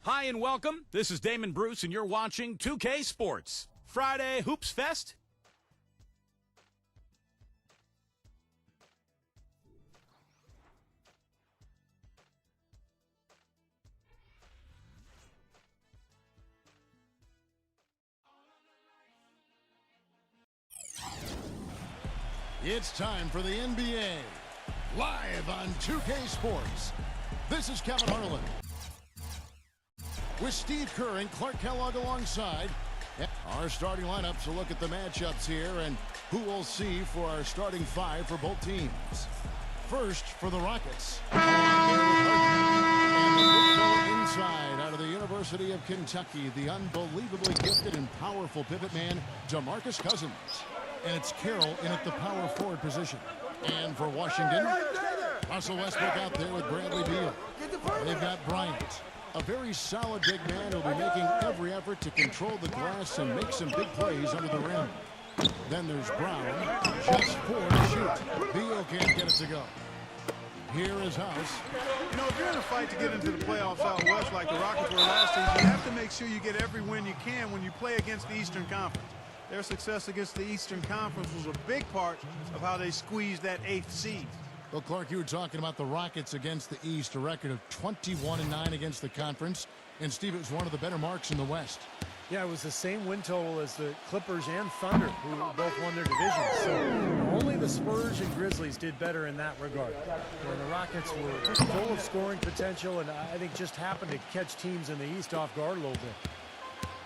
Hi and welcome. This is Damon Bruce, and you're watching 2K Sports. Friday Hoops Fest. It's time for the NBA, live on 2K Sports. This is Kevin Harlan, with Steve Kerr and Clark Kellogg alongside. Our starting lineups will look at the matchups here and who we'll see for our starting five for both teams. First, for the Rockets. And the big fella inside out of the University of Kentucky, the unbelievably gifted and powerful pivot man, DeMarcus Cousins. And it's Carroll in at the power forward position. And for Washington, Russell Westbrook out there with Bradley Beal. They've got Bryant, a very solid big man who'll be making every effort to control the glass and make some big plays under the rim. Then there's Brown, just 4 to shoot. Beal can't get it to go. Here is House. You know, if you're in a fight to get into the playoffs out west like the Rockets were last season, you have to make sure you get every win you can when you play against the Eastern Conference. Their success against the Eastern Conference was a big part of how they squeezed that 8th seed. Well, Clark, you were talking about the Rockets against the East, a record of 21-9 against the conference. And, Steve, it was one of the better marks in the West. Yeah, it was the same win total as the Clippers and Thunder, who both won their divisions. So only the Spurs and Grizzlies did better in that regard. Where the Rockets were full of scoring potential and I think just happened to catch teams in the East off guard a little bit.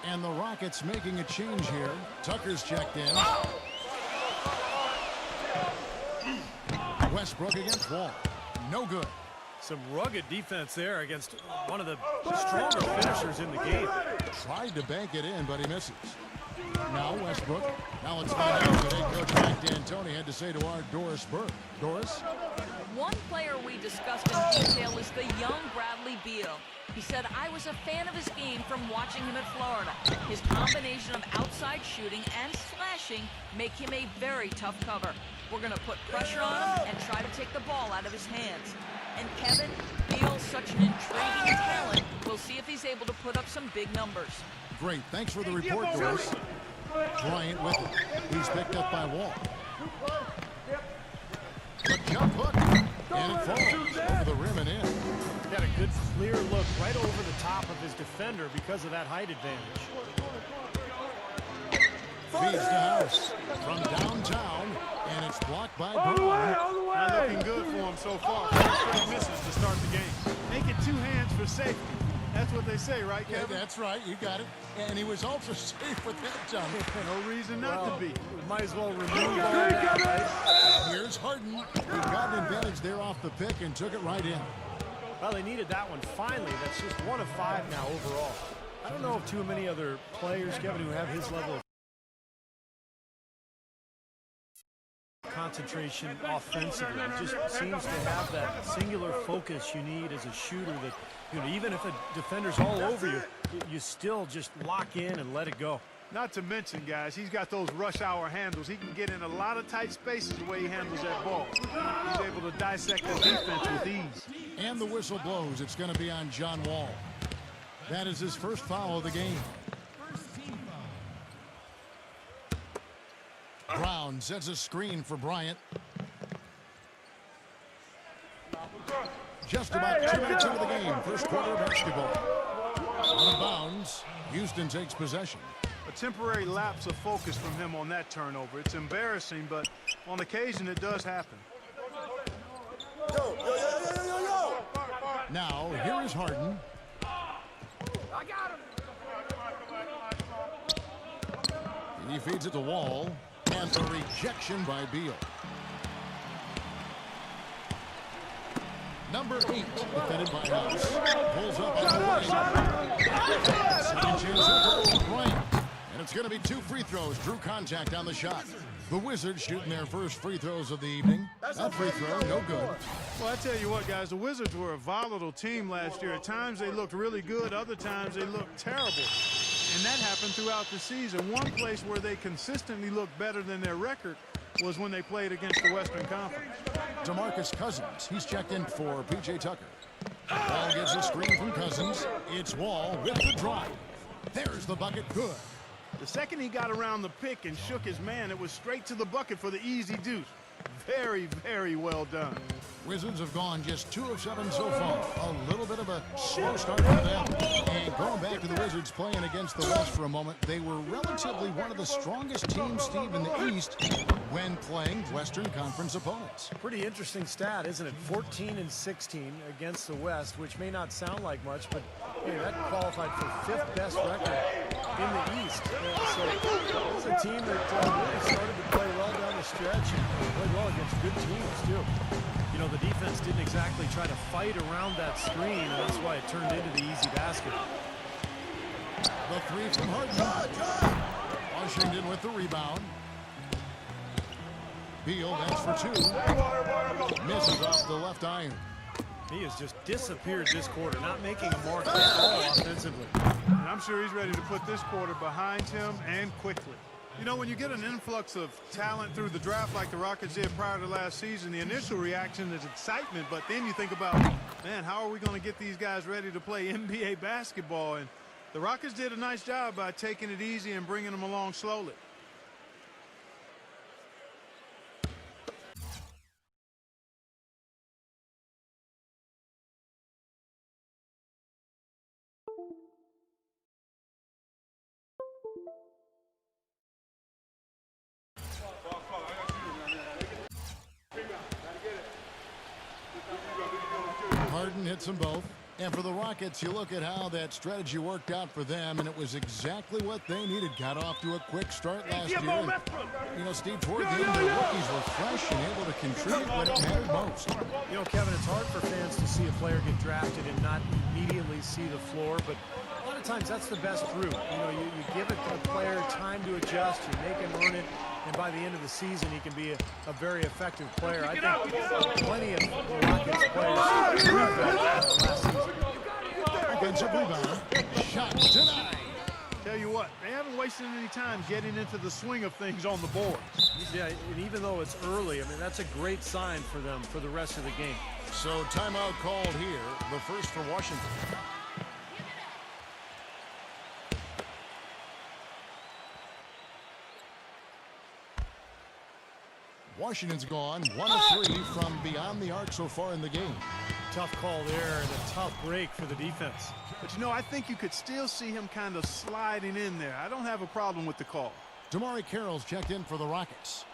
And the Rockets making a change here. Tucker's checked in. Westbrook against Wall. No good. Some rugged defense there against one of the stronger finishers in the game. Tried to bank it in, but he misses. Now Westbrook. Now let's find out what head coach Mike D'Antoni had to say to our Doris Burke. Doris? One player we discussed in detail is the young Bradley Beal. He said, I was a fan of his game from watching him at Florida. His combination of outside shooting and slashing make him a very tough cover. We're going to put pressure on him and try to take the ball out of his hands. And Kevin, Beal's such an intriguing talent. We'll see if he's able to put up some big numbers. Great. Thanks for the report, Doris. Bryant with it. He's picked up by Wall. The jump hook. And it falls over the rim and in. Got a good clear look right over the top of his defender because of that height advantage. Feeds to House from downtown, and it's blocked by Brown. Not looking good for him so far. 4 straight misses to start the game. Make it 2 hands for safety. That's what they say, right, Kevin? Yeah, that's right. You got it. And he was also safe with that jump. No reason not to be. Might as well remove all that, right? Here's Harden. He got an advantage there off the pick and took it right in. Well, they needed that one finally. That's just 1 of 5 now overall. I don't know of too many other players, Kevin, who have his level of concentration offensively. He just seems to have that singular focus you need as a shooter that, you know, even if a defender's all over you, you still just lock in and let it go. Not to mention, guys, he's got those rush hour handles. He can get in a lot of tight spaces the way he handles that ball. He's able to dissect the defense with ease. And the whistle blows. It's going to be on John Wall. That is his first foul of the game. Brown sets a screen for Bryant. Just about 2 minutes into the game. First quarter of basketball. Out of bounds. Houston takes possession. A temporary lapse of focus from him on that turnover. It's embarrassing, but on occasion it does happen. Now, here is Harden. I got him. And he feeds it to Wall. And the rejection by Beal. Number 8, defended by House. Pulls up on the way. Second chance over Bryant. And it's going to be 2 free throws. Drew contact on the shot. The Wizards shooting their first free throws of the evening. That free throw, no good. Well, I tell you what, guys, the Wizards were a volatile team last year. At times they looked really good. Other times they looked terrible. And that happened throughout the season. One place where they consistently looked better than their record was when they played against the Western Conference. DeMarcus Cousins, he's checked in for P.J. Tucker. Wall gets a screen from Cousins. It's Wall with the drive. There's the bucket. Good. The second he got around the pick and shook his man, it was straight to the bucket for the easy deuce. Very, very well done. Wizards have gone just 2 of 7 so far. A little bit of a slow start for them. And going back to the Wizards playing against the West for a moment, they were relatively one of the strongest teams, Steve, in the East when playing Western Conference opponents. Pretty interesting stat, isn't it? 14-16 against the West, which may not sound like much, but hey, that qualified for 5th best record in the East. So it's a team that really started to play well down the stretch and played well against good teams, too. You know, the defense didn't exactly try to fight around that screen, and that's why it turned into the easy basket. The 3 from Harden. Washington with the rebound. Beal, that's for 2. Misses off the left iron. He has just disappeared this quarter, not making a mark at all offensively. And I'm sure he's ready to put this quarter behind him and quickly. You know, when you get an influx of talent through the draft like the Rockets did prior to last season, the initial reaction is excitement, but then you think about, man, how are we going to get these guys ready to play NBA basketball? And the Rockets did a nice job by taking it easy and bringing them along slowly. Harden hits them both. And for the Rockets, you look at how that strategy worked out for them, and it was exactly what they needed. Got off to a quick start last year. And, you know, Steve, toward the end, the rookies were fresh and able to contribute when it mattered most. You know, Kevin, it's hard for fans to see a player get drafted and not immediately see the floor, but a lot of times that's the best route. You know, you give a player time to adjust, you make him earn it, and by the end of the season, he can be a very effective player. I think plenty of the Rockets players proved that last season. Offensive rebound. Shot denied. Tell you what, they haven't wasted any time getting into the swing of things on the board. Yeah, and even though it's early, I mean, that's a great sign for them for the rest of the game. So timeout called here, the first for Washington. Washington's gone 1 of 3 from beyond the arc so far in the game. Tough call there and a tough break for the defense. But, you know, I think you could still see him kind of sliding in there. I don't have a problem with the call. Damari Carroll's checked in for the Rockets.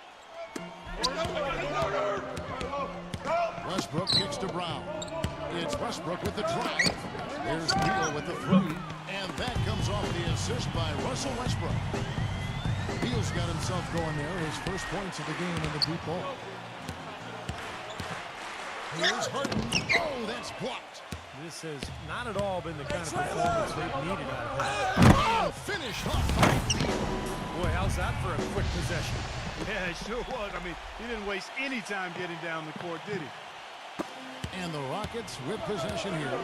Westbrook kicks to Brown. It's Westbrook with the drive. There's Beal with the 3. And that comes off the assist by Russell Westbrook. Beal's got himself going there. His first points of the game in the deep ball. Here's Harden. Oh, that's blocked. This has not at all been the kind of performance they've needed out of him. And finished off. Boy, how's that for a quick possession? Yeah, it sure was. I mean, he didn't waste any time getting down the court, did he? And the Rockets with possession here,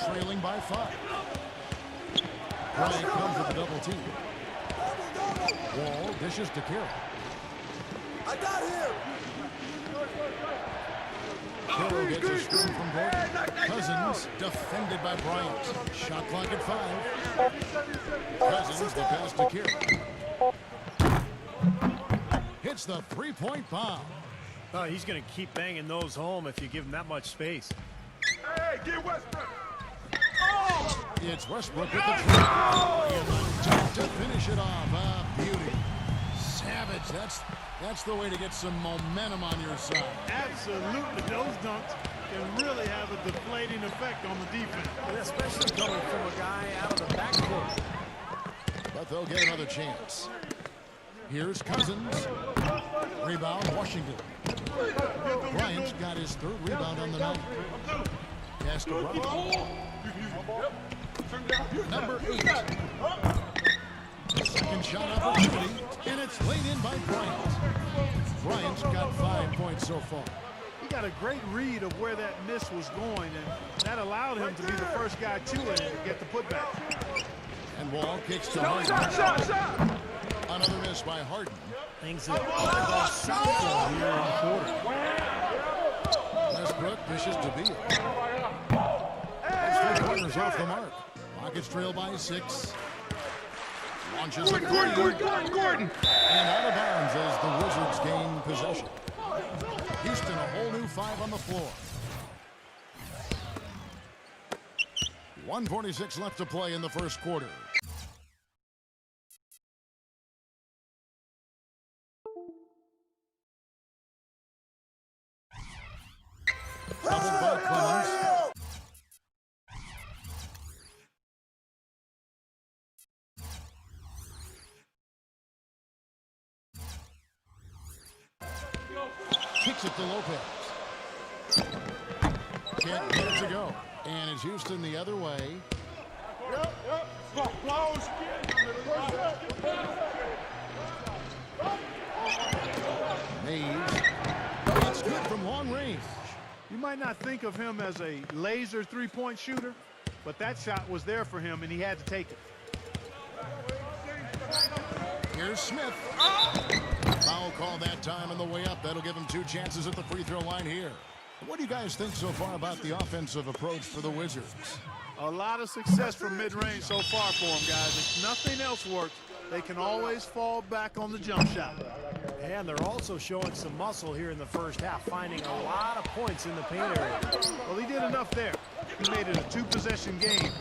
trailing by 5. Bryant comes with a double team. Wall dishes to Carroll. I got him. Carroll gets a screen from Gordon. Cousins defended by Bryant. Shot clock at 5. Cousins the pass to Carroll. Hits the 3-point bomb. Oh, he's going to keep banging those home if you give him that much space. Hey, get Westbrook. It's Westbrook with the drive. To finish it off. Beauty. Savage. That's the way to get some momentum on your side. Absolutely. Those dunks can really have a deflating effect on the defense. And especially coming from a guy out of the backcourt. But they'll get another chance. Here's Cousins. Rebound, Washington. Bryant's got his 3rd rebound on the night. Pass to Brown. Number 8. Second shot opportunity, and it's laid in by Bryant. Bryant's got 5 points so far. He got a great read of where that miss was going, and that allowed him to be the first guy to it and get the putback. And Wall kicks to Harden. Another miss by Harden. Things have gone south here in the quarter. Westbrook dishes to Beal. three-pointers off the mark. Rockets trail by 6. Launches it. Gordon. And out of bounds as the Wizards gain possession. Houston, a whole new 5 on the floor. 1:46 left to play in the first quarter. Doubled by Clemens. Kicks it to Lopez. Can't get it to go. And it's Houston the other way. Mays. It's good from long range. You might not think of him as a laser three-point shooter, but that shot was there for him, and he had to take it. Here's Smith. Foul call that time on the way up. That'll give him 2 chances at the free throw line here. What do you guys think so far about the offensive approach for the Wizards? A lot of success from mid-range so far for them, guys. If nothing else works, they can always fall back on the jump shot. And they're also showing some muscle here in the first half, finding a lot of points in the paint area. Well, he did enough there. He made it a 2-possession game.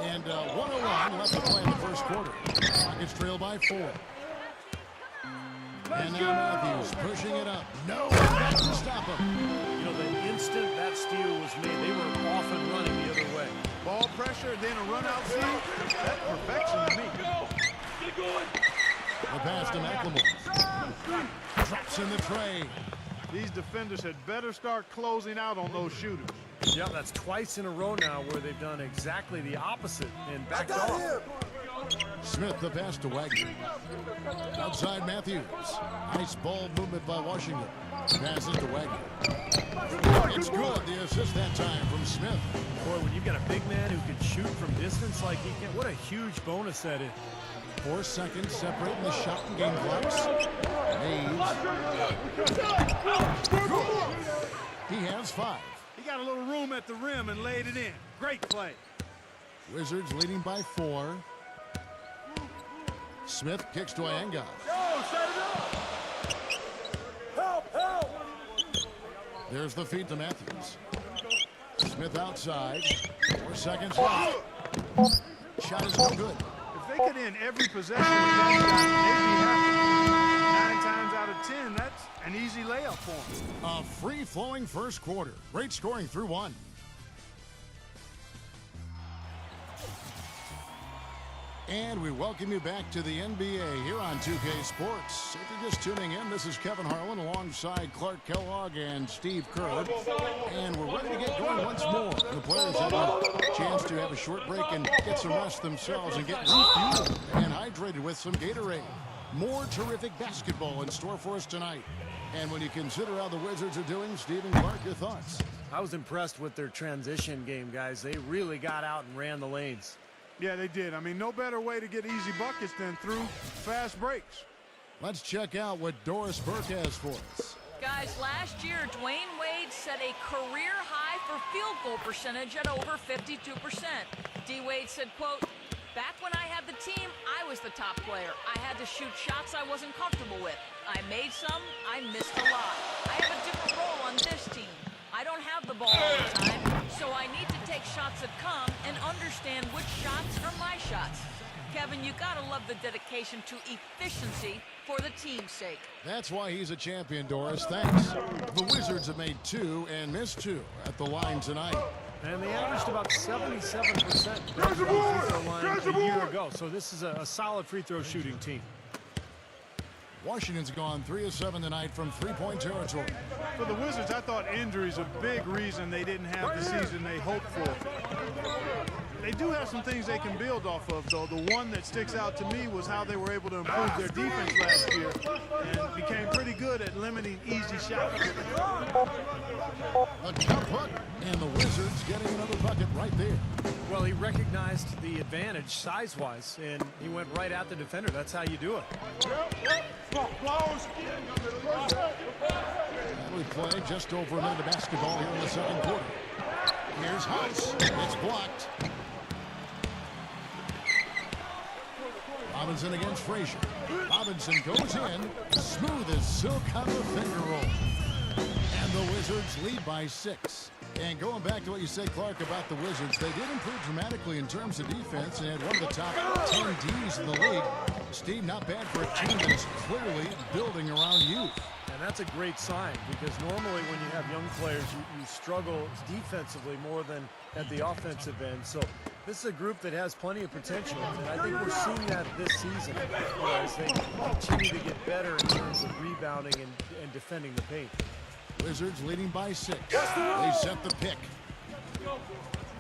And 1:01 left to play in the first quarter. Rockets trail by 4. And now Matthews pushing it up. No, that's to stop him. You know, the instant that steal was made, they were off and running the other way. Ball pressure, then a run-out steal. That's perfection to me. The pass to McLemore. Drops in the tray. These defenders had better start closing out on those shooters. Yeah, that's twice in a row now where they've done exactly the opposite and backed off. Smith, the pass to Wagner. Outside Matthews. Nice ball movement by Washington. Passes to Wagner. It's good. The assist that time from Smith. Boy, when you've got a big man who can shoot from distance like he can, what a huge bonus that is. 4 seconds separating the shot and game clocks. He has 5. He got a little room at the rim and laid it in. Great play. Wizards leading by 4. Smith kicks to Ianga. There's the feed to Matthews. Smith outside. 4 seconds left. Shot is no good. If they could end every possession with that shot, they'd be happy. 9 times out of 10, that's an easy layup for them. A free-flowing first quarter. Great scoring through 1. And we welcome you back to the NBA here on 2K Sports. If you're just tuning in, this is Kevin Harlan alongside Clark Kellogg and Steve Kerr. And we're ready to get going once more. The players have a chance to have a short break and get some rest themselves and get refueled and hydrated with some Gatorade. More terrific basketball in store for us tonight. And when you consider how the Wizards are doing, Steve and Clark, your thoughts? I was impressed with their transition game, guys. They really got out and ran the lanes. Yeah, they did. I mean, no better way to get easy buckets than through fast breaks. Let's check out what Doris Burke has for us. Guys, last year, Dwayne Wade set a career high for field goal percentage at over 52%. D. Wade said, quote, "Back when I had the team, I was the top player. I had to shoot shots I wasn't comfortable with. I made some, I missed a lot. I have a different role on this team. I don't have the ball all the time, so I need to take shots that come and understand which shots are my shots." Kevin, you gotta love the dedication to efficiency for the team's sake. That's why he's a champion, Doris. Thanks. The Wizards have made 2 and missed 2 at the line tonight. And they averaged about 77% from the free throw line a year ago. So this is a solid free throw shooting team. Washington's gone 3 of 7 tonight from three-point territory. For the Wizards, I thought injuries a big reason they didn't have the season they hoped for. They do have some things they can build off of, though. The one that sticks out to me was how they were able to improve their defense last year and became pretty good at limiting easy shots. A jump hook, and the Wizards getting another bucket right there. Well, he recognized the advantage size-wise, and he went right at the defender. That's how you do it. We play just over a minute of basketball here in the second quarter. Here's House. It's blocked. Robinson against Frazier. Robinson goes in. Smooth as silk on the finger roll. And the Wizards lead by 6. And going back to what you said, Clark, about the Wizards, they did improve dramatically in terms of defense and had one of the top 10 Ds in the league. Steve, not bad for a team that's clearly building around youth. And that's a great sign, because normally when you have young players, you struggle defensively more than at the offensive end. So this is a group that has plenty of potential, and I think we're seeing that this season as they continue to get better in terms of rebounding and defending the paint. Wizards leading by 6. They set the pick.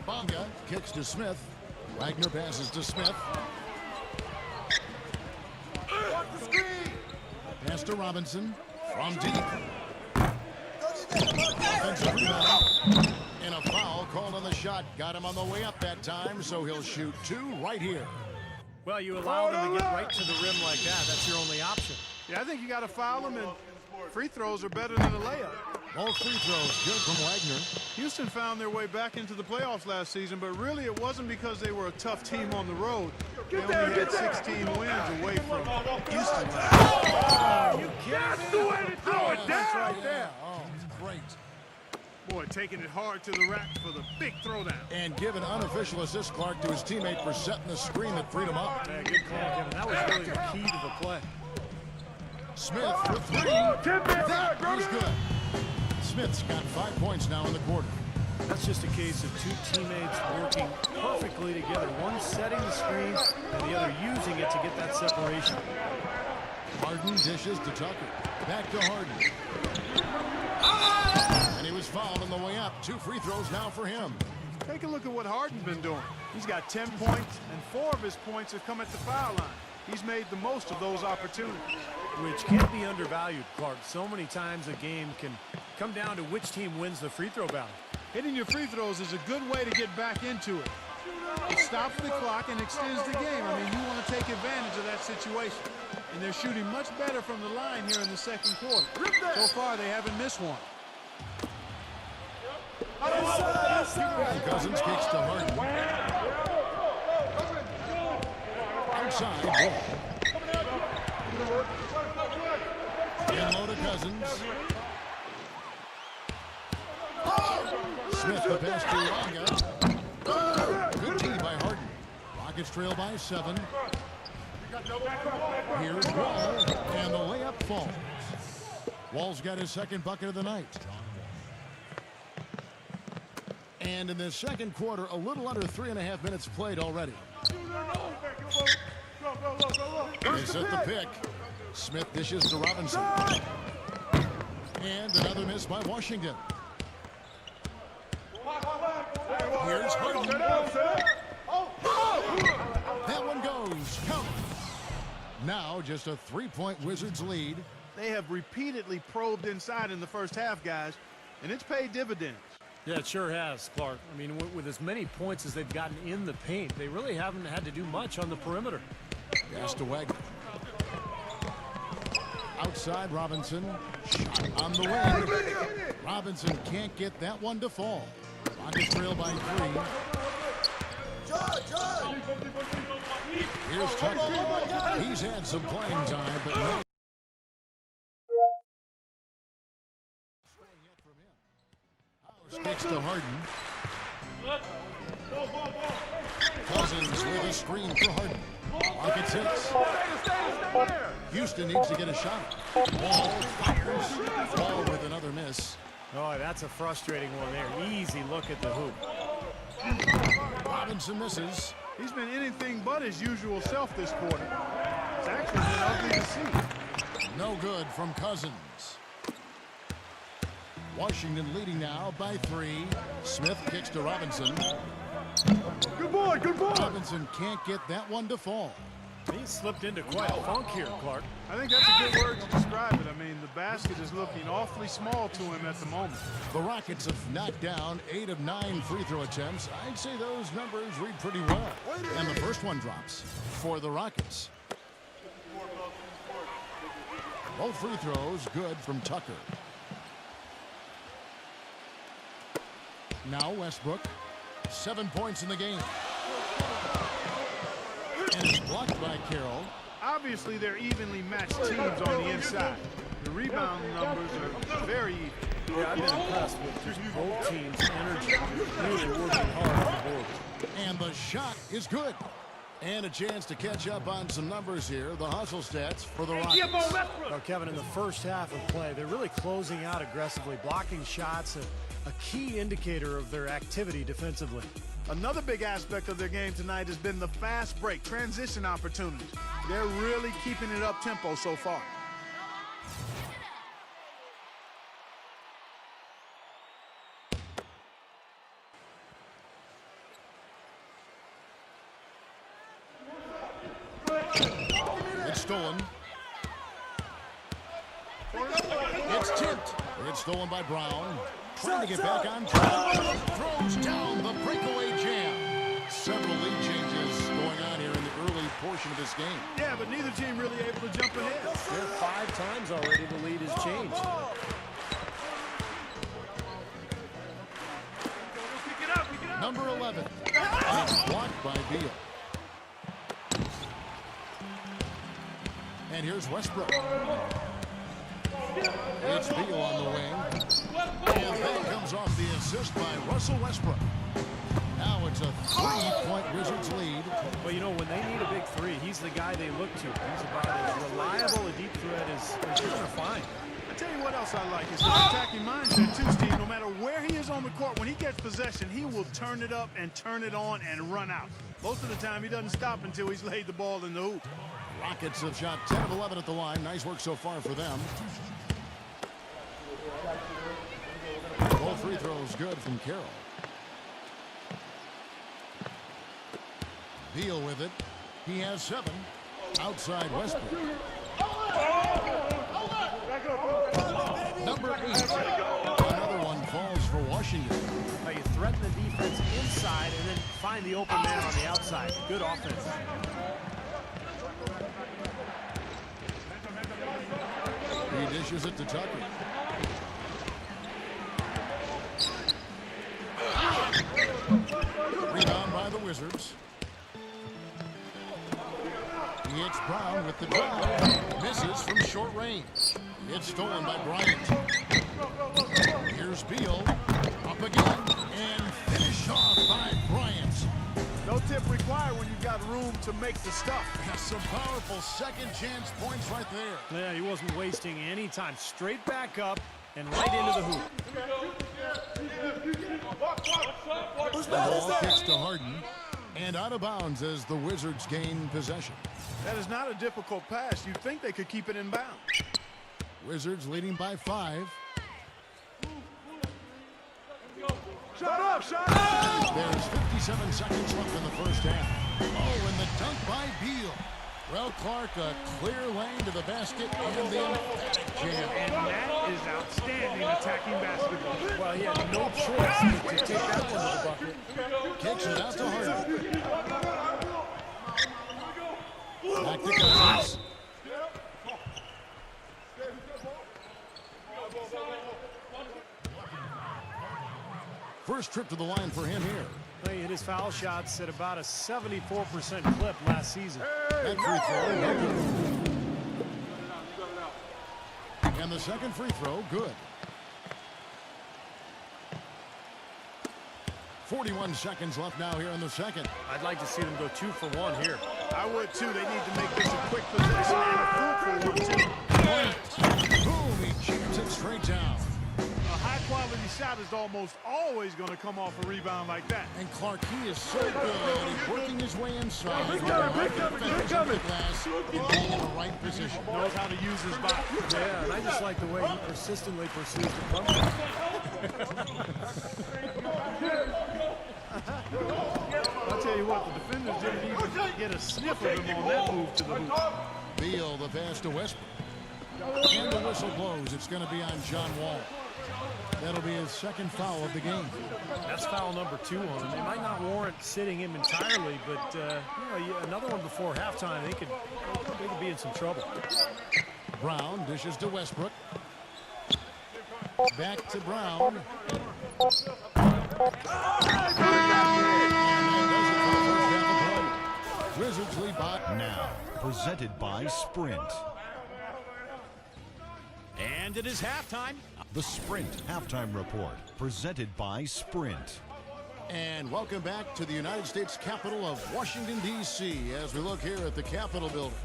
Bonga kicks to Smith. Wagner passes to Smith. Pass to Robinson from deep. Offensive rebound. And a foul called on the shot. Got him on the way up that time, so he'll shoot 2 right here. Well, you allow them to get right to the rim like that. That's your only option. Yeah, I think you got to foul them, and free throws are better than a layup. Both free throws good from Wagner. Houston found their way back into the playoffs last season, but really it wasn't because they were a tough team on the road. They only had 16 wins away from Houston last year. Oh, you kidding That's me? the way to do it. That's right there. Oh, great. Boy, taking it hard to the rack for the big throwdown. And give an unofficial assist, Clark, to his teammate for setting the screen that freed him up. Yeah, good call, Kevin. That was really the key to the play. Smith for 3. That is good. Smith's got 5 points now in the quarter. That's just a case of 2 teammates working perfectly together. One setting the screen and the other using it to get that separation. Harden dishes to Tucker. Back to Harden. And he was fouled on the way up. 2 free throws now for him. Take a look at what Harden's been doing. He's got 10 points, and 4 of his points have come at the foul line. He's made the most of those opportunities. Which can't be undervalued, Clark. So many times a game can come down to which team wins the free throw battle. Hitting your free throws is a good way to get back into it. It stops the clock and extends the game. I mean, you want to take advantage of that situation. And they're shooting much better from the line here in the second quarter. So far, they haven't missed one. Cousins kicks to Harden. Outside, Wall. In low to Cousins. Smith the pass to Wanga. Good D by Harden. Rockets trail by 7. Here's Wall, and the layup falls. Wall's got his second bucket of the night. And in the second quarter, a little under 3.5 minutes played already. They set the pick. Smith dishes to Robinson. And another miss by Washington. Here's Harden. That one goes. Count. Now just a 3-point Wizards lead. They have repeatedly probed inside in the first half, guys, and it's paid dividends. Yeah, it sure has, Clark. I mean, with as many points as they've gotten in the paint, they really haven't had to do much on the perimeter. Pass to Wagner. Outside Robinson. Shot on the wing. Robinson can't get that one to fall. Rockets trail by 3. Here's Tucker. He's had some playing time, but no. Kicks to Harden. Cousins with a screen for Harden. Rockets hits. Houston needs to get a shot. Wall fires. Wall with another miss. Oh, that's a frustrating one there. Easy look at the hoop. Robinson misses. He's been anything but his usual self this quarter. It's actually been ugly to see. No good from Cousins. Washington leading now by 3. Smith kicks to Robinson. Good boy, good boy. Robinson can't get that one to fall. He slipped into quite a funk here, Clark. I think that's a good word to describe it. I mean, the basket is looking awfully small to him at the moment. The Rockets have knocked down 8 of 9 free throw attempts. I'd say those numbers read pretty well. And the first one drops for the Rockets. Both free throws good from Tucker. Now Westbrook. 7 points in the game. And it's blocked by Carroll. Obviously, they're evenly matched teams on the inside. The rebound numbers are very even. Yeah, I've been impressed with just both teams' energy. Really working hard on the board. And the shot is good. And a chance to catch up on some numbers here. The hustle stats for the Rockets. Well, Kevin, in the first half of play, they're really closing out aggressively, blocking shots, a key indicator of their activity defensively. Another big aspect of their game tonight has been the fast break, transition opportunities. They're really keeping it up tempo so far. It's stolen. It's tipped. It's stolen by Brown. Trying to get back on track. Throws down the breakaway jam. Several lead changes going on here in the early portion of this game. Yeah, but neither team really able to jump ahead. There 5 times already the lead has changed. Number 11. And it's blocked by Beal. And here's Westbrook. It's Beal on the wing. And that comes off the assist by Russell Westbrook. Now it's a 3-point Wizards lead. But you know, when they need a big three, he's the guy they look to. He's about as reliable a deep threat as you're going to find. I tell you what else I like. It's an attacking mindset too, Steve. No matter where he is on the court, when he gets possession, he will turn it up and turn it on and run out. Most of the time, he doesn't stop until he's laid the ball in the hoop. Rockets have shot 10 of 11 at the line. Nice work so far for them. Both free throws good from Carroll. Beal with it. He has 7. Outside Westbrook. Number 8. Another one falls for Washington. Now you threaten the defense inside and then find the open man on the outside. Good offense. He dishes it to Tucker. Rebound by the Wizards. It's Brown with the drive. Misses from short range. It's stolen by Bryant. Here's Beal. Up again. And finish off by Bryant. No tip required when you've got room to make the stuff. Some powerful second chance points right there. Yeah, he wasn't wasting any time. Straight back up and right into the hoop. The ball kicks to Harden. And out of bounds as the Wizards gain possession. That is not a difficult pass. You'd think they could keep it in bounds. Wizards leading by 5. Shut up, shut up! There's 57 seconds left in the first half. Oh, and the dunk by Beal. Well, Clark, a clear lane to the basket and the emphatic jam. And that is outstanding attacking basketball. Well, he had no choice to take that one to the bucket. Kicks it out to Harden. Back to Cousins. First trip to the line for him here. He hit his foul shots at about a 74% clip last season. That free throw, good. And the second free throw, good. 41 seconds left now here in the second. I'd like to see them go 2 for 1 here. I would too. They need to make this a quick possession and a fruitful one too. Boom, he chips it straight down. A high-quality shot is almost always going to come off a rebound like that. And Clark, he is so good. He's working his way inside. He's got the right defense on the glass and being in the right position. Knows how to use his body. Yeah, and I just like the way he persistently pursues the comeback. I'll tell tell you what, the defenders didn't even get a sniff of him on that move to the hoop. Beal, the pass to Westbrook. And the whistle blows. It's going to be on John Wall. That'll be his second foul of the game. That's foul number 2 on him. It might not warrant sitting him entirely, but another one before halftime, they could be in some trouble. Brown dishes to Westbrook. Back to Brown. And that does it for the first half of play. Wizards lead by. Now, presented by Sprint. And it is halftime. The Sprint Halftime Report, presented by Sprint. And welcome back to the United States capital of Washington, D.C. as we look here at the Capitol building.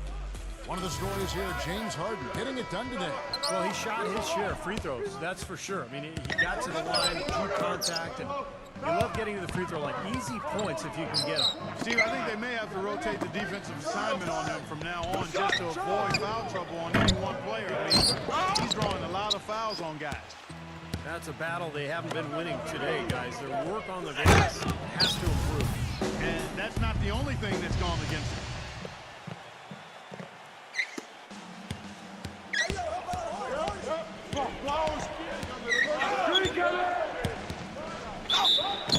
One of the stories here, James Harden getting it done today. Well, he shot his share of free throws, that's for sure. I mean, he got to the line, drew contact, and you love getting to the free throw line. Easy points if you can get them. Steve, I think they may have to rotate the defensive assignment on him from now on just to avoid foul trouble on any one player. I mean, he's drawing a lot of fouls on guys. That's a battle they haven't been winning today, guys. Their work on the glass has to improve. And that's not the only thing that's gone against them.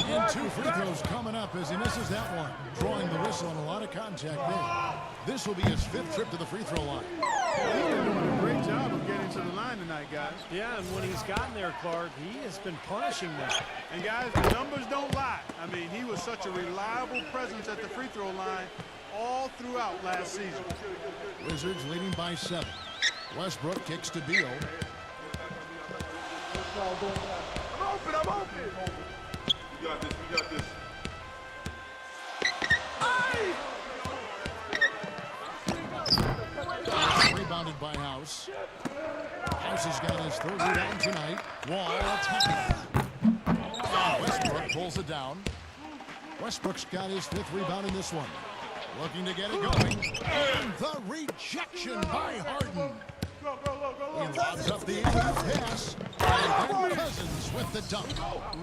And 2 free throws coming up as he misses that one. Drawing the whistle and a lot of contact there. This will be his 5th trip to the free throw line. He's been doing a great job of getting to the line tonight, guys. Yeah, and when he's gotten there, Clark, he has been punishing them. And guys, the numbers don't lie. I mean, he was such a reliable presence at the free throw line all throughout last season. Wizards leading by 7. Westbrook kicks to Beal. I'm open. You got this. Rebounded by House. House has got his 3rd rebound tonight. Wall attacking. Westbrook pulls it down. Westbrook's got his 5th rebound in this one. Looking to get it going. And the rejection by Harden. He lobs up the end of the pass. And then Cousins with the dunk.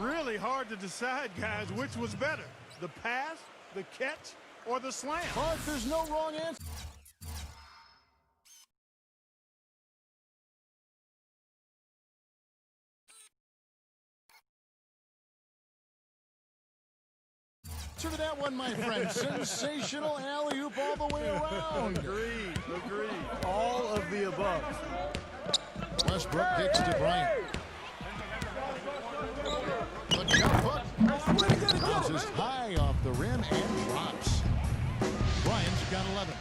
Really hard to decide, guys, which was better. The pass, the catch, or the slam. Clark, there's no wrong answer. To that one, my friend. Sensational alley-oop all the way around. Agreed. All of the above. Westbrook kicks to Bryant. The jump hook bounces high off the rim and drops. Bryant's got 11.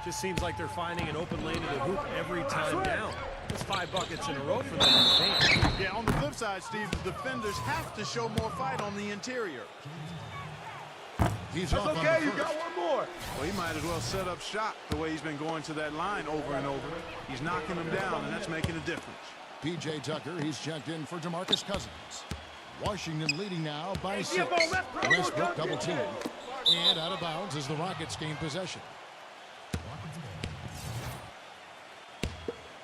Just seems like they're finding an open lane to the hoop every time down. That's 5 buckets in a row for them in the paint. Yeah, on the flip side, Steve, the defenders have to show more fight on the interior. He's That's off okay, on the you first. got one more. Well, he might as well set up shop the way he's been going to that line over and over. He's knocking them down, and that's making a difference. P.J. Tucker, he's checked in for DeMarcus Cousins. Washington leading now by 6. Westbrook double team. And out of bounds as the Rockets gain possession.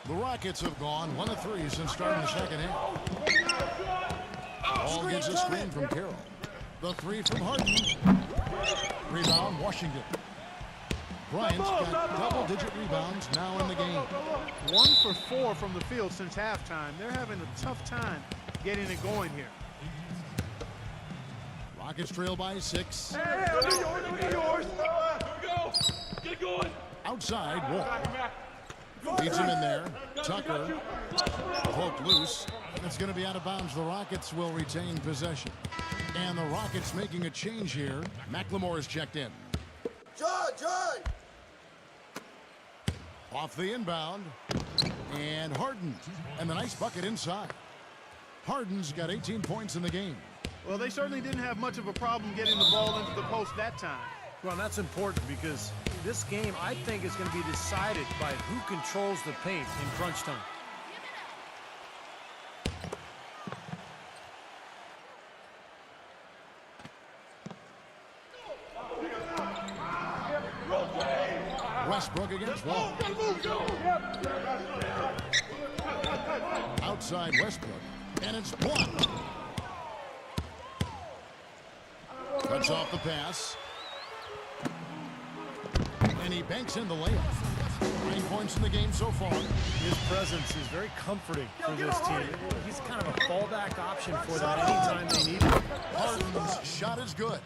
The Rockets have gone 1 of 3 since starting the second half. Ball gets a screen from Carroll. The 3 from Harden. Rebound, Washington. Bryant's got double-digit rebounds now in the game. 1 for 4 from the field since halftime. They're having a tough time getting it going here. Rockets trail by 6. Hey, I'll be yours. Here we go. Get going. Outside, Wall. Leads him in there. Tucker poked loose. It's going to be out of bounds. The Rockets will retain possession. And the Rockets making a change here. McLemore is checked in. John. Off the inbound. And Harden. And the nice bucket inside. Harden's got 18 points in the game. Well, they certainly didn't have much of a problem getting the ball into the post that time. Well, that's important because this game, I think, is going to be decided by who controls the paint in crunch time. Westbrook against Wall. Outside Westbrook. And it's blocked. Cuts off the pass. And he banks in the layup. 9 points in the game so far. His presence is very comforting for this team. He's kind of a fallback option for them anytime they need it. Harden's shot is good.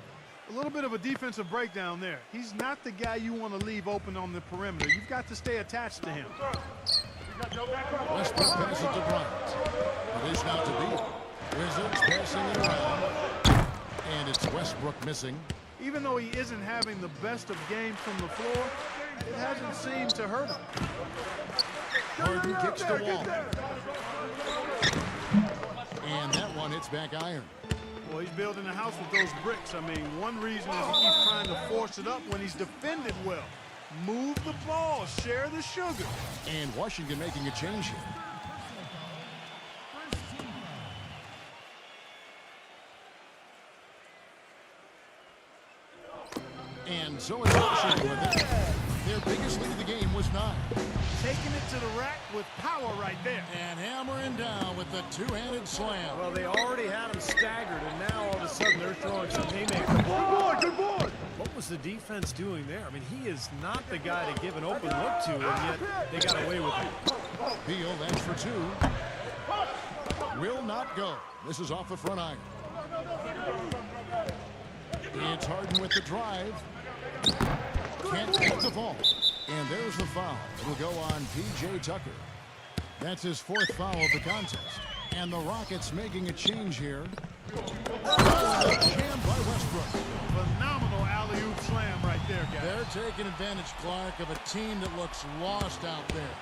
A little bit of a defensive breakdown there. He's not the guy you want to leave open on the perimeter. You've got to stay attached to him. Westbrook passes to Bryant. It is now to be. Wizards passing it around. And it's Westbrook missing. Even though he isn't having the best of games from the floor, it hasn't seemed to hurt him. Harden kicks the wall. And that one hits back iron. Well, he's building a house with those bricks. I mean, one reason is he keeps trying to force it up when he's defended well. Move the ball, share the sugar. And Washington making a change here. And so is Washington with it. Their biggest lead of the game was 9. Taking it to the rack with power right there. And hammering down with the two-handed slam. Well, they already had him staggered, and now all of a sudden they're throwing some haymakers. Good boy, good boy. What was the defense doing there? I mean, he is not the guy to give an open look to, and yet they got away with it. Beal, that's for 2. Will not go. This is off the front iron. It's Harden with the drive. Can't get the ball. And there's the foul. It'll go on P.J. Tucker. That's his 4th foul of the contest. And the Rockets making a change here. Jammed by Westbrook. Phenomenal alley-oop slam right there, guys. They're taking advantage, Clark, of a team that looks lost out there.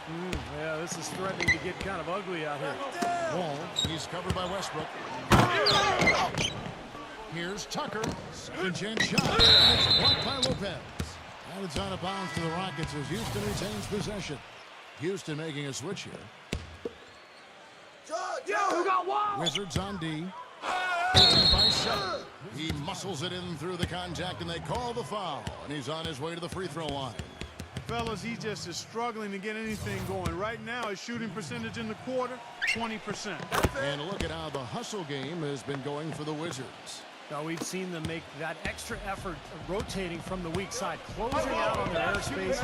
Yeah, this is threatening to get kind of ugly out here. Wall, he's covered by Westbrook. Here's Tucker. Second chance shot. And it's blocked by Lopez. And it's out of bounds to the Rockets as Houston retains possession. Houston making a switch here. Wizards on D. By 7. He muscles it in through the contact, and they call the foul. And he's on his way to the free throw line. Fellas, he just is struggling to get anything going. Right now, his shooting percentage in the quarter, 20%. And look at how the hustle game has been going for the Wizards. Now we've seen them make that extra effort of rotating from the weak side, closing out on their airspace,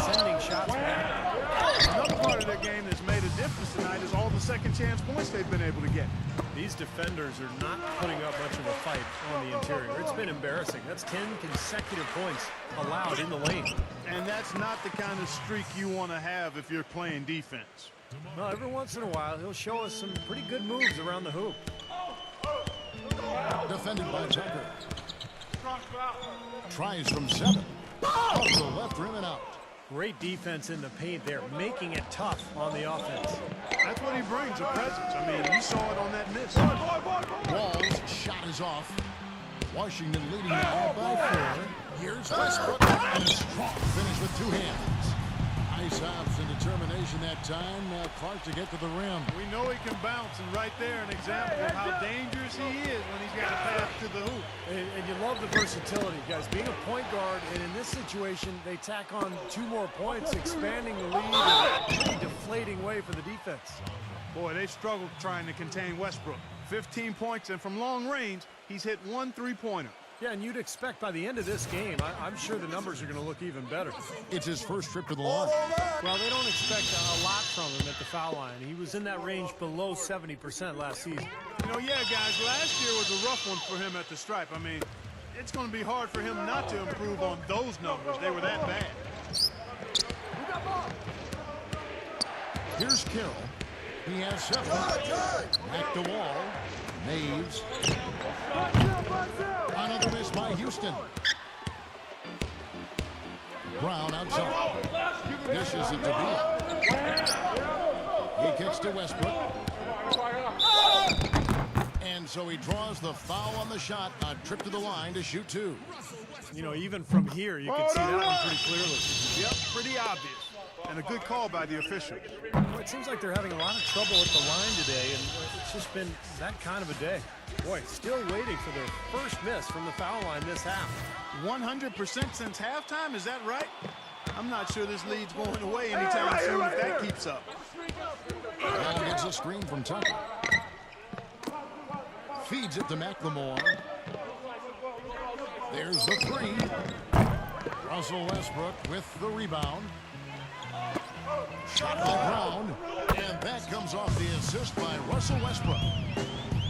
sending shots back. Another part of their game that's made a difference tonight is all the second chance points they've been able to get. These defenders are not putting up much of a fight on the interior. It's been embarrassing. That's 10 consecutive points allowed in the lane. And that's not the kind of streak you want to have if you're playing defense. Well, every once in a while, he'll show us some pretty good moves around the hoop. Defended by Tucker. Tries from 7. Off the left rim and out. Great defense in the paint there, making it tough on the offense. That's what he brings, a presence. I mean, you saw it on that miss. Wall's shot is off. Washington leading now by 4. Here's Westbrook. And a strong finish with 2 hands. Nice ops and determination that time. Clark to get to the rim. We know he can bounce, and right there an example of how dangerous he is when he's got to pass to the hoop. And you love the versatility, guys. Being a point guard, and in this situation, they tack on 2 more points, expanding the lead in a pretty deflating way for the defense. Boy, they struggled trying to contain Westbrook. 15 points, and from long range, he's hit 1 3-pointer. Yeah, and you'd expect by the end of this game, I'm sure the numbers are going to look even better. It's his first trip to the line. Well, they don't expect a lot from him at the foul line. He was in that range below 70% last season. You know, yeah, guys, last year was a rough one for him at the stripe. I mean, it's going to be hard for him not to improve on those numbers. They were that bad. Here's Carroll. He has 7. Back the wall. Maves. Another miss by Houston. Brown outside. Dishes it to Beal. He kicks to Westbrook. And so he draws the foul on the shot. A trip to the line to shoot 2. You know, even from here, you can see that one pretty clearly. Yep, pretty obvious. And a good call by the officials. Well, it seems like they're having a lot of trouble at the line today, and it's just been that kind of a day. Boy, still waiting for their first miss from the foul line this half. 100% since halftime, is that right? I'm not sure this lead's going away anytime soon if that keeps up. Brown gets a screen from Tucker. Feeds it to McLemore. There's the 3. Russell Westbrook with the rebound. Shot on the ground, and that comes off the assist by Russell Westbrook.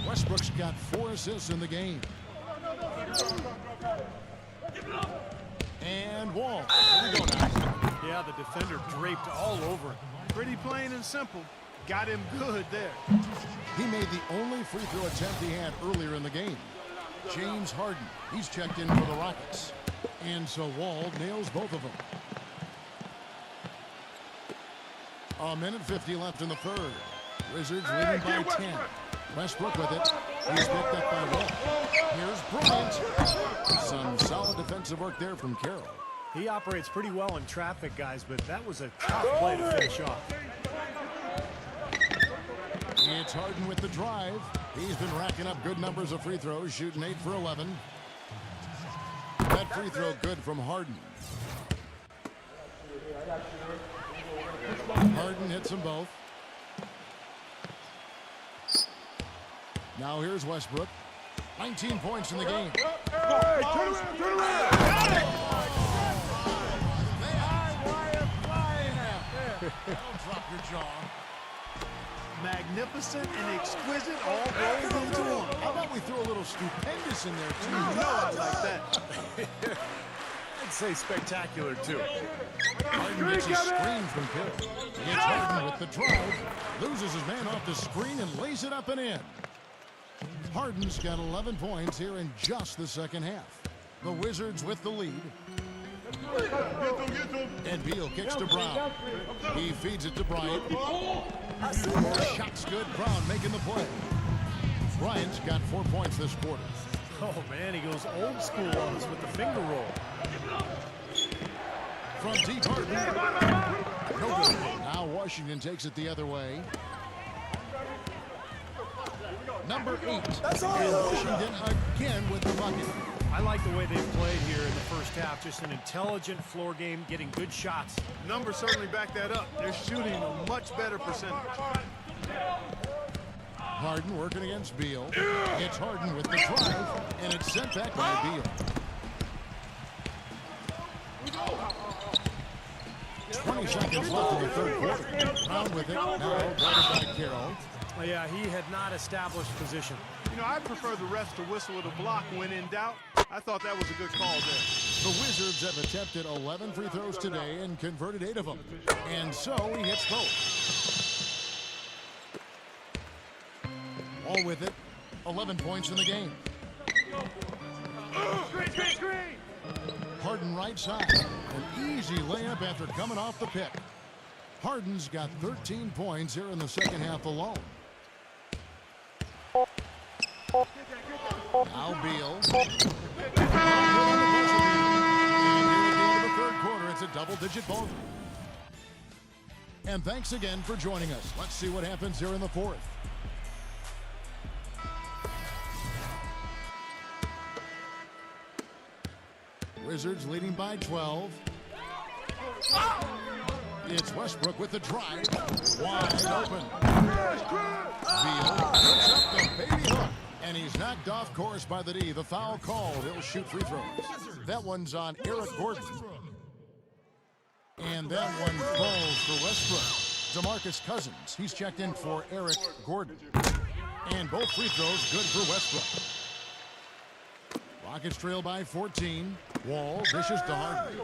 Westbrook's got 4 assists in the game. And Wall. Here we go now. Yeah, the defender draped all over him. Pretty plain and simple. Got him good there. He made the only free throw attempt he had earlier in the game. James Harden, he's checked in for the Rockets. And so Wall nails both of them. A minute 50 left in the third. Wizards leading by 10. Westbrook with it. He's picked up by Wall. Here's Bryant. Some solid defensive work there from Carroll. He operates pretty well in traffic, guys, but that was a tough play to finish off. It's Harden with the drive. He's been racking up good numbers of free throws, shooting 8 for 11. That free throw good from Harden. Harden hits them both. Now here's Westbrook. 19 points in the game. Hey, turn around! Don't drop your jaw. Magnificent and exquisite all rolled into one. How about we throw a little stupendous in there, too? You know I like that. I'd say spectacular, too. Harden gets a screen from Carroll. Gets Harden with the drive. Loses his man off the screen and lays it up and in. Harden's got 11 points here in just the second half. The Wizards with the lead. And Beal kicks to Brown. He feeds it to Bryant. Shot's good. Brown making the play. Bryant's got 4 points this quarter. Oh, man, he goes old school on us with the finger roll. From deep, Harden. No good. Now Washington takes it the other way. Number 8. And Washington again with the bucket. I like the way they played here in the first half. Just an intelligent floor game, getting good shots. Numbers certainly back that up. They're shooting a much better percentage. Harden working against Beal. It's Harden with the drive, and it's sent back by Beal. 20 seconds left in the third quarter. Brown with it. Now guarded by Carroll. Yeah, he had not established position. You know, I prefer the refs to whistle with a block when in doubt. I thought that was a good call there. The Wizards have attempted 11 free throws today and converted 8 of them. And so he hits both. All with it. 11 points in the game. Harden right side. An easy layup after coming off the pick. Harden's got 13 points here in the second half alone. Now Beal. And here at the end of the third quarter, it's a double-digit ball game. And thanks again for joining us. Let's see what happens here in the fourth. Wizards leading by 12. It's Westbrook with the drive. Wide open. Beal puts up the baby hook. And he's knocked off course by the D. The foul called. He'll shoot free throws. That one's on Eric Gordon. And that one falls for Westbrook. DeMarcus Cousins. He's checked in for Eric Gordon. And both free throws good for Westbrook. Rockets trail by 14. Wall dishes to Harden.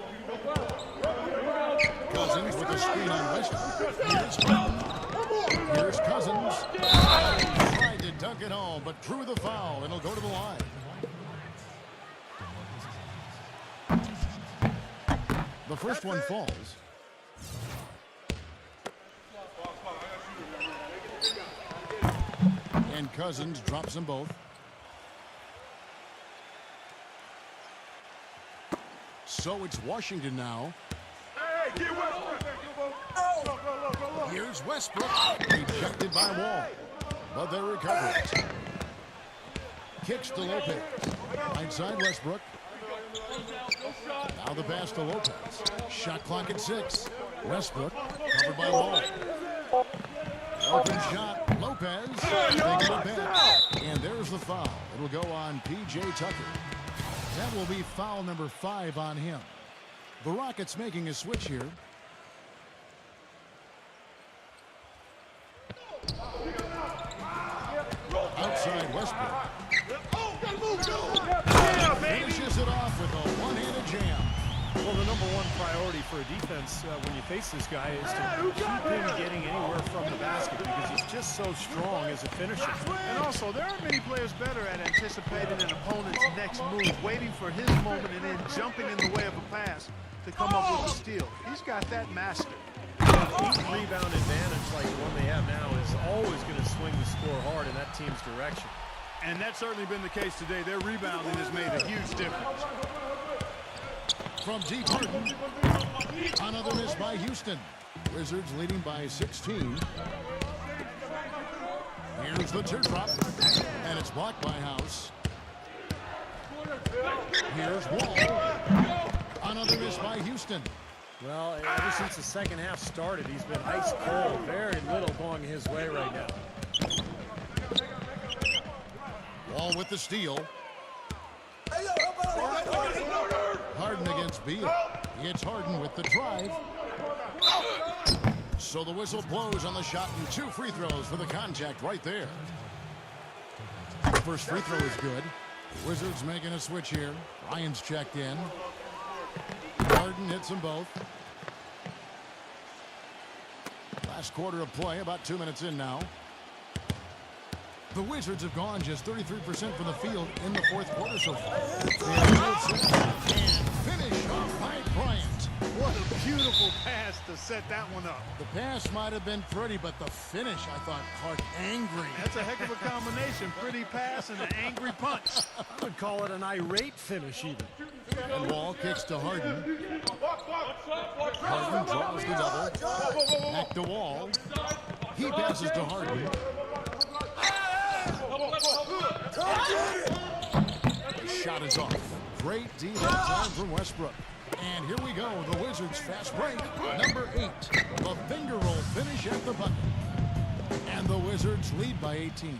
Cousins with a screen on Westbrook. Here's Harden. Here's Cousins. Tried to dunk it home, but drew the foul, and he'll go to the line. The first one falls. And Cousins drops them both. So it's Washington now. Here's Westbrook. Rejected by Wall. But they recover it. Kicks to Lopez. Right side Westbrook. Now the pass to Lopez. Shot clock at 6. Westbrook covered by Wall. Open shot. Lopez. Taking it back. And there's the foul. It'll go on P.J. Tucker. That will be foul number 5 on him. The Rockets making a switch here. Outside Westbrook. Finishes it off with a one-handed jam. Well, the #1 priority for a defense when you face this guy is to keep him getting anywhere from the basket because he's just so strong as a finisher. And also, there aren't many players better at anticipating an opponent's next move, waiting for his moment, and then jumping in the way of a pass to come up with a steal. He's got that mastered. Each rebound advantage like the one they have now is always going to swing the score hard in that team's direction. And that's certainly been the case today. Their rebounding has made a huge difference. From deep, Harden. Another miss by Houston. Wizards leading by 16. Here's the teardrop. And it's blocked by House. Here's Wall. Another miss by Houston. Well, ever since the second half started, he's been ice cold. Very little going his way right now. Wall with the steal. Harden against Beal. It's Harden with the drive. So the whistle blows on the shot and 2 free throws for the contact right there. The first free throw is good. Wizards making a switch here. Ryan's checked in. Harden hits them both. Last quarter of play, about 2 minutes in now. The Wizards have gone just 33% from the field in the fourth quarter so far. And finish off by Bryant. What a beautiful pass to set that one up. The pass might have been pretty, but the finish, I thought, caught angry. That's a heck of a combination. Pretty pass and an angry punch. I would call it an irate finish even. And Wall kicks to Harden. Harden draws the double. Back to Wall. He passes to Harden. The shot is off. Great D that time from Westbrook. And here we go, the Wizards fast break. Number 8, the finger roll finish at the bucket. And the Wizards lead by 18.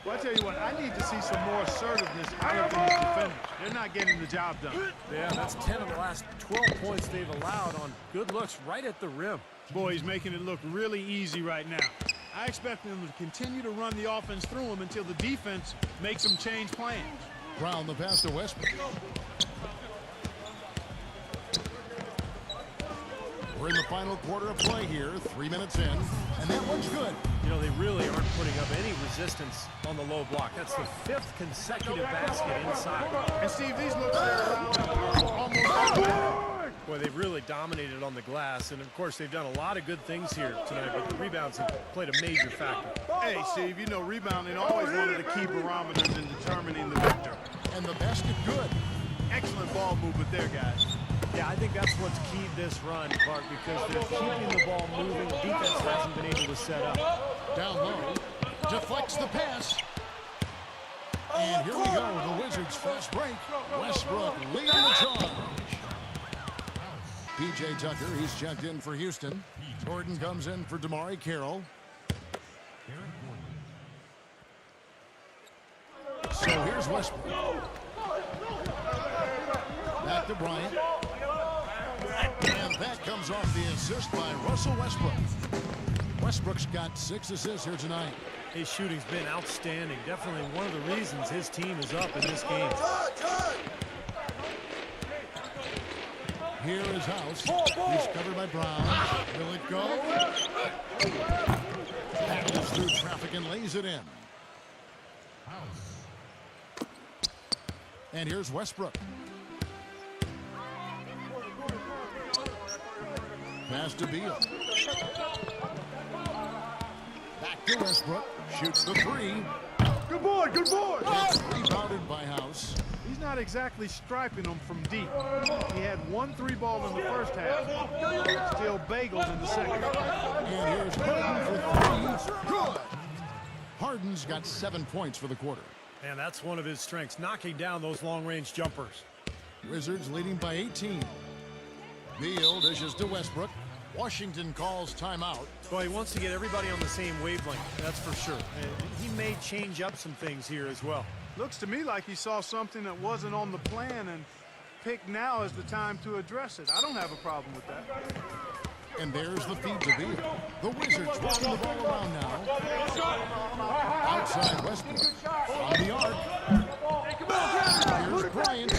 Well, I tell you what, I need to see some more assertiveness out of these defenders. They're not getting the job done. Yeah, that's 10 of the last 12 points they've allowed on good looks right at the rim. Boy, he's making it look really easy right now. I expect them to continue to run the offense through him until the defense makes them change plans. Brown the pass to Westbrook. We're in the final quarter of play here, 3 minutes in, and that one's good. You know, they really aren't putting up any resistance on the low block. That's the 5th consecutive basket inside. And Steve, these looks they're allowing are almost automatic. Boy, they've really dominated on the glass, and of course they've done a lot of good things here tonight, but the rebounds have played a major factor. Hey, Steve, you know rebounding always one of the key barometers in determining the victor. And the basket good. Excellent ball movement there, guys. Yeah, I think that's what's keyed this run, Clark, because they're keeping the ball moving. Defense hasn't been able to set up. Down low, deflects the pass. And here we go, the Wizards fast break. Westbrook leading the charge. P.J. Tucker, he's checked in for Houston. Jordan comes in for DeMarre Carroll. So here's Westbrook. Back to Bryant. And that comes off the assist by Russell Westbrook. Westbrook's got 6 assists here tonight. His shooting's been outstanding. Definitely one of the reasons his team is up in this game. Here is House. He's covered by Brown. Will it go? Battles through traffic and lays it in. And here's Westbrook. Pass to Beal. Back to Westbrook. Shoots the 3. Good boy, good boy. It's rebounded by House. He's not exactly striping them from deep. He had 1 3-ball in the first half. Still bagels in the second. And here's Harden for 3. Good. Harden's got 7 points for the quarter. And that's one of his strengths, knocking down those long-range jumpers. Wizards leading by 18. Beal dishes to Westbrook. Washington calls timeout. Well, he wants to get everybody on the same wavelength, that's for sure. And he may change up some things here as well. Looks to me like he saw something that wasn't on the plan and pick now as the time to address it. I don't have a problem with that. And there's the feed to Beal. The Wizards running the ball around now. Outside Westbrook. On the arc. Here's Bryant.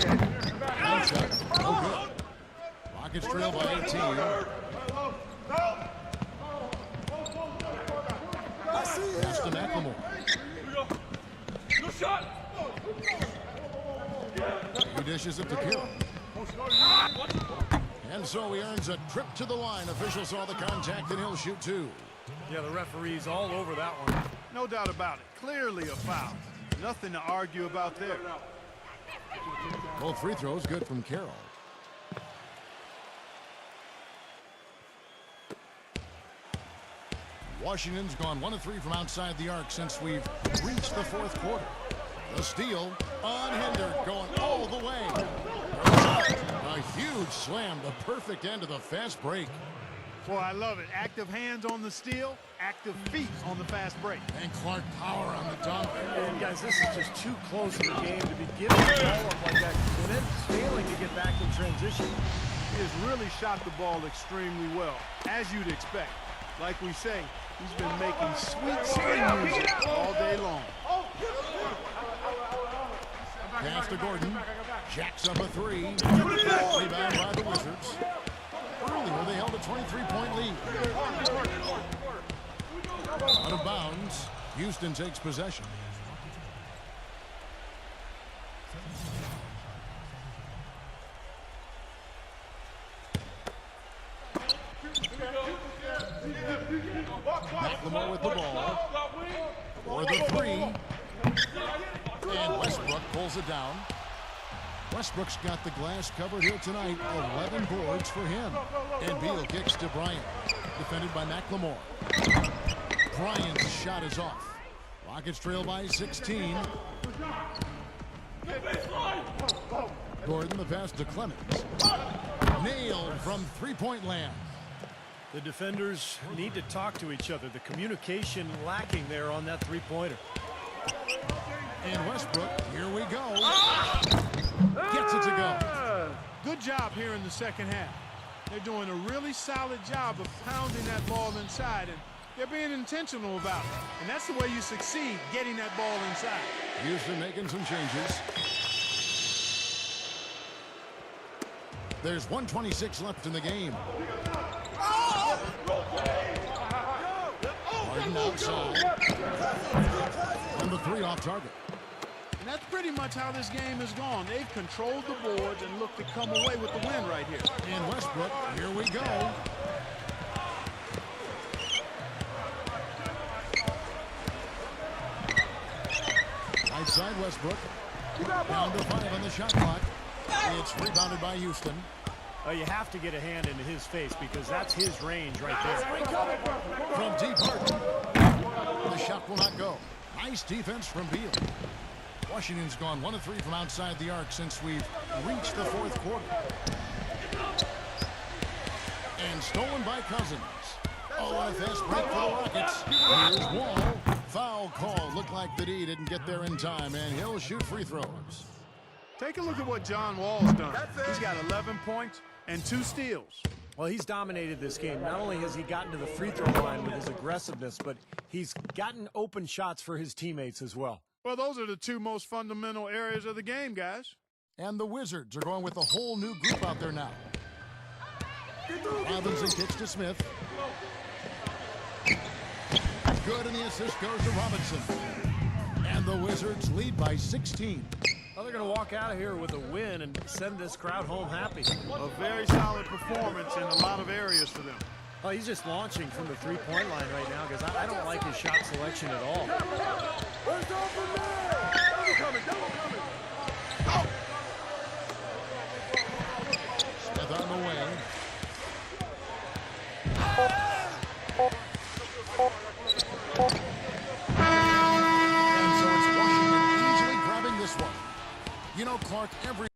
Nice shot. No good. Rockets trail by 18. Pass to McLemore. He dishes it to Carroll. And so he earns a trip to the line. Officials saw the contact, and he'll shoot two. Yeah, the referee's all over that one. No doubt about it. Clearly a foul. Nothing to argue about there. Both free throws good from Carroll. Washington's gone 1 of 3 from outside the arc since we've reached the fourth quarter. The steal, unhindered, going all the way. A huge slam, the perfect end of the fast break. Boy, I love it. Active hands on the steal, active feet on the fast break. And Clark power on the dunk. And guys, this is just too close in the game to be giving the ball up like that and then failing to get back in transition. He has really shot the ball extremely well, as you'd expect. Like we say, he's been making sweet swing music all day long. Pass to Gordon. Jacks up a 3. Rebound by the Wizards. Earlier, they held a 23-point lead. Out of bounds. Houston takes possession. McLemore with the ball. For the 3. And Westbrook pulls it down. Westbrook's got the glass covered here tonight. 11 boards for him. And Beal kicks to Bryant. Defended by McLemore. Bryant's shot is off. Rockets trail by 16. Gordon the pass to Clemens. Nailed from three-point land. The defenders need to talk to each other. The communication lacking there on that three-pointer. And Westbrook, here we go. Gets it to go. Good job here in the second half. They're doing a really solid job of pounding that ball inside, and they're being intentional about it. And that's the way you succeed, getting that ball inside. Houston making some changes. There's 1:26 left in the game. Harden outside. And the 3 off target. And that's pretty much how this game has gone. They've controlled the boards and looked to come away with the win right here. And Westbrook, here we go. Outside Westbrook. Down to 5 on the shot clock. It's rebounded by Houston. You have to get a hand into his face because that's his range right there. From deep Harden. The shot will not go. Nice defense from Beal. Washington's gone 1 of 3 from outside the arc since we've reached the fourth quarter. And stolen by Cousins. Oh, and a fast break for the Rockets. Here's Wall. Foul call. Looked like the D didn't get there in time, and he'll shoot free throws. Take a look at what John Wall's done. He's got 11 points and 2 steals. Well, he's dominated this game. Not only has he gotten to the free throw line with his aggressiveness, but he's gotten open shots for his teammates as well. Well, those are the 2 most fundamental areas of the game, guys. And the Wizards are going with a whole new group out there now. Robinson kicks to Smith. Good, and the assist goes to Robinson. And the Wizards lead by 16. Well, they're going to walk out of here with a win and send this crowd home happy. A very solid performance in a lot of areas for them. Oh, he's just launching from the three-point line right now because I don't like his shot selection at all. Smith on the way. And so it's Washington easily grabbing this one. You know, Clark, every